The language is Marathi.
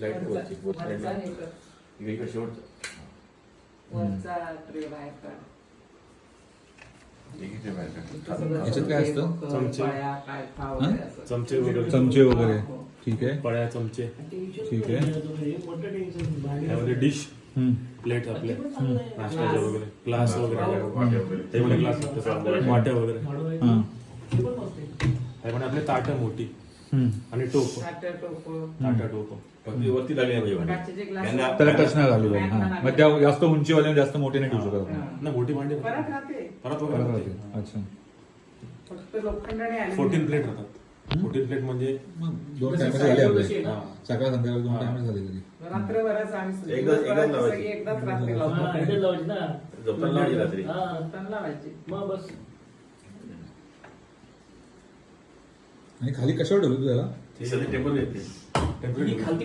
लाईट वरची वरचा हे कर. इकडे शेवटचं वरचा ट्रे बाहेर काढ. इकडे बाहेर काढ. याच्यात काय असतं? चमचे. पळ्या, काय खाव वगैरे असं. चमचे वगैरे चमचे वगैरे ठीक आहे पळ्या चमचे ठीक आहे त्यामध्ये डिश हम्म. प्लेट आपले नाश्त्याचे वगैरे ग्लास वगैरे वगैरे. टेबल ग्लास वाट्या वगैरे हां त्यामध्ये आपले ताटं मोठी हम्म. आणि टोप ताटं, टोपं. ताटा टोप फक्त वरती लागली नाही पाहिजे काचेचे ग्लास. यांना- त्याला टच नाही झाली पाहिजे हां मग त्या जास्त उंचीवाले जास्त मोठे नाही ठेवू शकत आपण. ना मोठी भांडी परत राहते. परत बरोबर वगैरे आहे. अच्छा फक्त लोखंडाने आले. 14 प्लेट राहतात 14 प्लेट म्हणजे मग 2 टाइम झाले आपले हा. सकाळ संध्याकाळी 2 टाइम झाले तरी रात्रभरच आम्ही एकदाच दिवसभरात लावायची. सगळी एकदाच रात्री हा, लावतो. इथे लावायची ना. झोपताना लावायची रात्री. हा, पण लावायची. मग बस. आणि खाली कशावर ठेवलं तू त्याला ती सगळी टेबल येते ही खालती